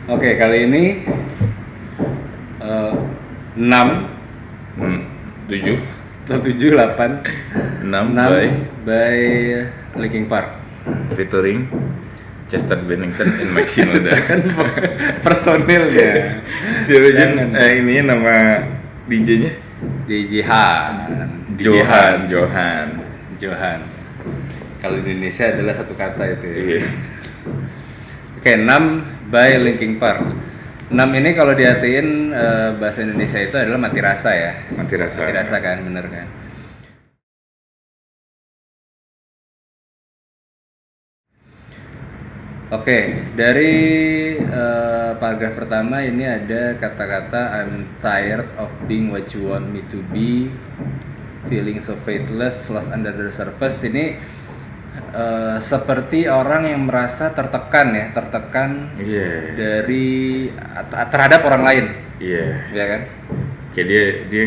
Oke, kali ini 6 7 atau 7, 8 6 by Linkin Park. featuring Chester Bennington and Mike Shinoda. Kan personilnya. Siapa Jangan. ini nama DJ-nya? Johan. Kalau di Indonesia adalah satu kata itu ya. Iya. Oke, 6 by Linkin Park. 6 ini kalau diartiin bahasa Indonesia itu adalah mati rasa ya. Mati rasa. Mati rasa kan, bener kan? Oke, dari paragraf pertama ini ada kata-kata I'm tired of being what you want me to be, feeling so faithless, lost under the surface. Ini seperti orang yang merasa tertekan Iya. dari terhadap orang lain, ya kan? Kayak dia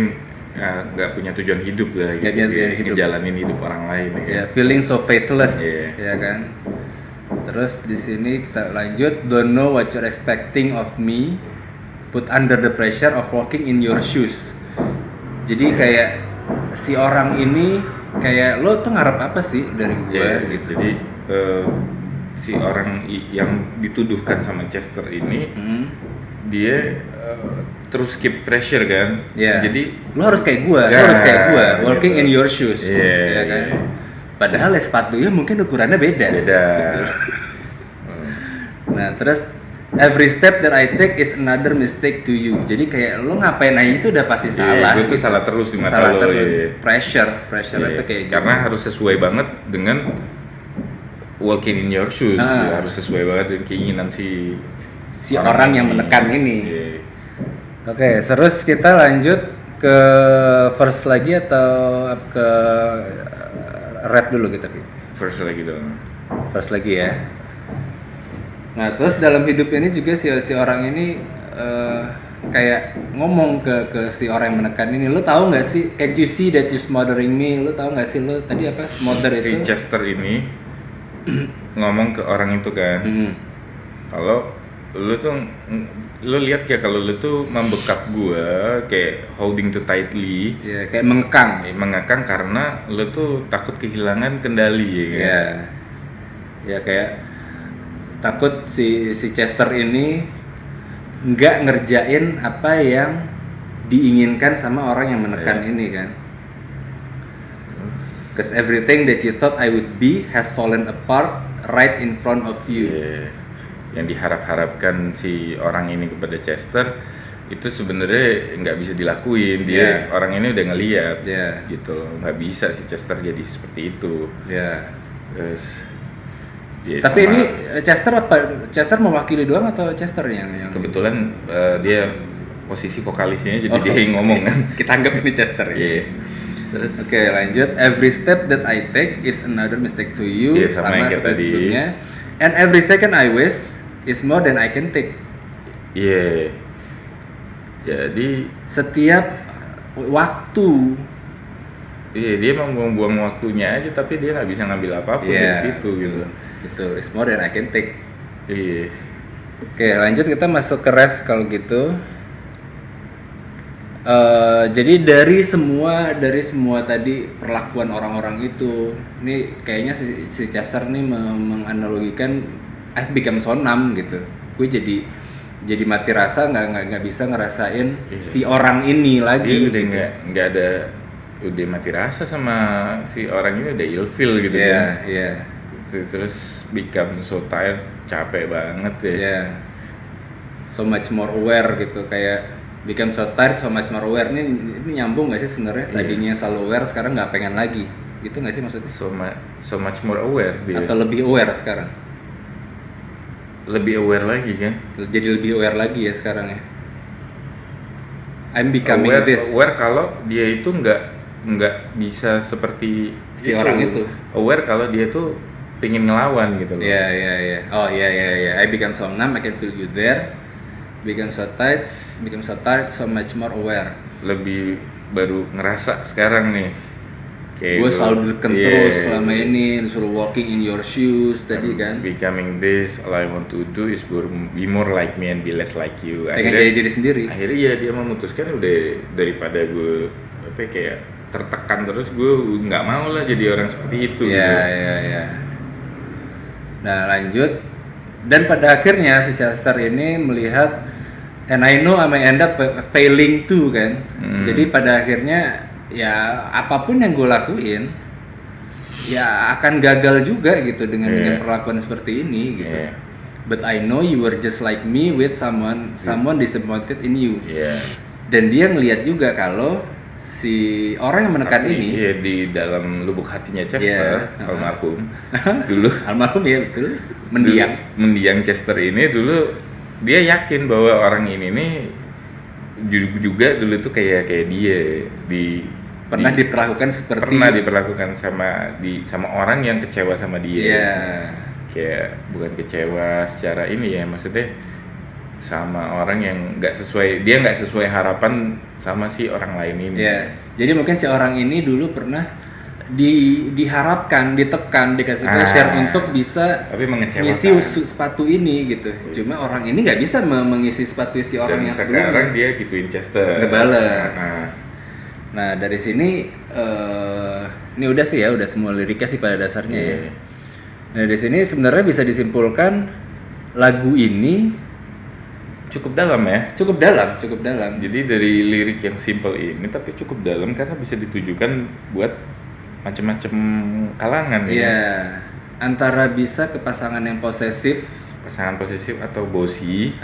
nggak punya tujuan hidup lah gitu. Nggak punya tujuan hidup. Ngejalanin hidup orang lain Ya, feeling so faithless, Iya. ya kan? Terus di sini kita lanjut, don't know what you're expecting of me, put under the pressure of walking in your shoes. Jadi kayak si orang ini kayak lo tuh ngarep apa sih dari gue gitu. Jadi si orang yang dituduhkan sama Chester ini dia terus keep pressure kan. Yeah. Jadi lo harus kayak gue, walking in your shoes, ya kan? Padahal sepatunya mungkin ukurannya beda. Gitu. Nah, terus every step that I take is another mistake to you. Jadi kayak lo ngapain aja itu udah pasti salah. Itu gitu. salah terus di mata lo. Pressure itu kayak gitu. Karena harus sesuai banget dengan walking in your shoes. Harus sesuai banget dengan keinginan si orang yang menekan ini. Oke, terus kita lanjut ke verse lagi atau ke rap dulu kita, Verse lagi dong. Verse lagi ya. Nah, terus dalam hidup ini juga si orang ini kayak ngomong ke si orang yang menekan ini, lo tahu nggak sih, can't you see that you smothering me? Lo tahu nggak sih lo tadi apa smother itu? Si Chester ini ngomong ke orang itu kan, kalau lo lihat ya kalau lo tuh membekap gua kayak holding too tightly, ya kayak mengekang karena lo tuh takut kehilangan kendali ya kan? Ya kayak takut si Chester ini nggak ngerjain apa yang diinginkan sama orang yang menekan ini kan. Cause everything that you thought I would be has fallen apart right in front of you. Yang diharap-harapkan si orang ini kepada Chester itu sebenarnya nggak bisa dilakuin. Dia orang ini udah ngeliat, gitu loh. Nggak bisa si Chester jadi seperti itu. Terus tapi ini Chester mewakili doang atau Chester yang kebetulan dia posisi vokalisnya jadi dia yang ngomong kan. Kita anggap ini Chester ya. Terus oke, lanjut. Every step that I take is another mistake to you, sama seperti sebelumnya. And every second I waste is more than I can take. Jadi setiap waktu dia mau buang waktunya aja, tapi dia nggak bisa ngambil apapun dari situ gitu. Betul, it's more than I can take. Oke, lanjut kita masuk ke ref kalau gitu. Jadi dari semua tadi perlakuan orang-orang itu, ini kayaknya si Chester nih menganalogikan I've become so numb gitu. Gue jadi mati rasa, nggak bisa ngerasain si orang ini lagi. Dia udah nggak ada, udah mati rasa sama si orang ini, udah ilfeel gitu kan. Terus become so tired, capek banget ya. So much more aware gitu, kayak become so tired, so much more aware. Ini nyambung nggak sih sebenarnya? Tadinya selalu aware, sekarang nggak pengen lagi. Gitu nggak sih maksudnya? So much more aware dia. Atau lebih aware sekarang? Lebih aware lagi kan? Jadi lebih aware lagi ya sekarang ya. I'm becoming this. Aware kalau dia itu nggak bisa seperti si orang itu. Aware kalau dia tuh pengen ngelawan gitu loh. Oh iya. I become so numb, I can feel you there. Become so tired, so much more aware. Lebih baru ngerasa sekarang nih, gue selalu ditekan terus selama ini, disuruh walking in your shoes tadi kan. Becoming this, all I want to do is be more like me and be less like you. Pengen jadi diri sendiri. Akhirnya ya dia memutuskan udah daripada gue kayak tertekan terus, gue nggak mau lah jadi orang seperti itu. Iya. Nah lanjut, dan pada akhirnya si Chester ini melihat, and I know I may end up failing too kan. Jadi pada akhirnya ya apapun yang gue lakuin ya akan gagal juga gitu dengan perlakuan seperti ini gitu. But I know you were just like me with someone disappointed in you. Dan dia ngelihat juga kalau si orang yang menekan ini di dalam lubuk hatinya Chester, almarhum dulu almarhum ya betul, mendiang Chester ini dulu, dia yakin bahwa orang ini nih juga dulu tuh kayak dia pernah diperlakukan sama orang yang kecewa sama dia. Kayak bukan kecewa secara ini ya, maksudnya sama orang yang nggak sesuai harapan sama si orang lain ini. Jadi mungkin si orang ini dulu pernah diharapkan, ditekan, dikasih pressure untuk bisa ngisi sepatu ini gitu. Cuma orang ini nggak bisa mengisi sepatu si orang yang sebelumnya. Sekarang dia gituin Chester. Ngebales. Nah dari sini ini udah sih ya, udah semua liriknya sih pada dasarnya ya. Nah di sini sebenarnya bisa disimpulkan lagu ini cukup dalam ya. Cukup dalam. Jadi dari lirik yang simple ini tapi cukup dalam karena bisa ditujukan buat macam-macam kalangan. Antara bisa ke pasangan yang posesif atau bosi.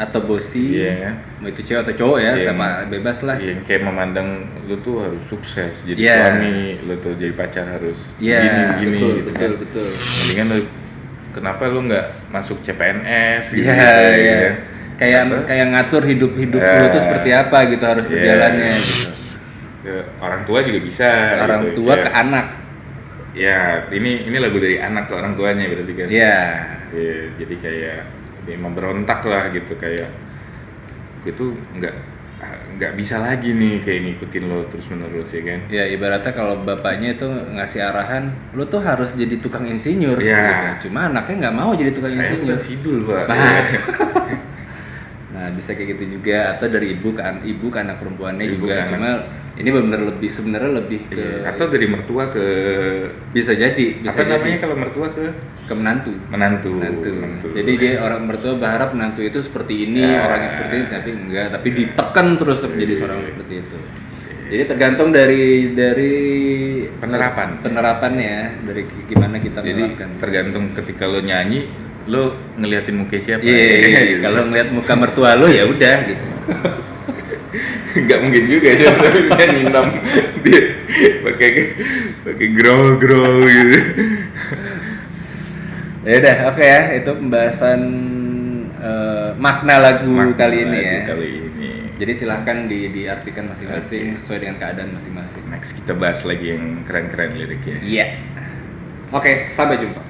Mau itu cewek atau cowok ya, sama bebas lah. Yang kayak memandang lu tuh harus sukses jadi suami, lu tuh jadi pacar harus gini gitu. Betul. Mendingan lu kenapa lu nggak masuk CPNS gitu. Kayak ngatur hidup lu tuh seperti apa gitu, harus berjalannya gitu. Orang tua juga bisa. Orang tua ke anak. Ya, ini lagu dari anak ke orang tuanya berarti kan. Jadi kayak dia memberontak lah gitu, kayak gitu nggak bisa lagi nih kayak ngikutin lo terus menerus ya kan. Ibaratnya kalau bapaknya itu ngasih arahan, lo tuh harus jadi tukang insinyur gitu. Cuma anaknya nggak mau jadi tukang insinyur. Sidul, Pak. Nah bisa kayak gitu juga, atau dari ibu ke anak perempuannya juga. Cuma ini benar-benar lebih ke atau dari mertua ke, bisa jadi namanya kalau mertua ke menantu. Jadi dia orang mertua berharap menantu itu seperti ini, orangnya seperti ini, tapi enggak, tapi ditekan terus menjadi seorang seperti itu. Jadi tergantung dari penerapannya, dari gimana kita menerapkan. Tergantung ketika lo nyanyi, lo ngeliatin muka siapa? Kalau ngeliat muka mertua lo ya udah gitu. Nggak mungkin juga dia nyanyi dia pakai grow gitu. Ya udah, oke ya, itu pembahasan makna lagu kali ini ya. Jadi silahkan diartikan masing-masing sesuai dengan keadaan masing-masing. Next kita bahas lagi yang keren-keren liriknya. Oke, sampai jumpa.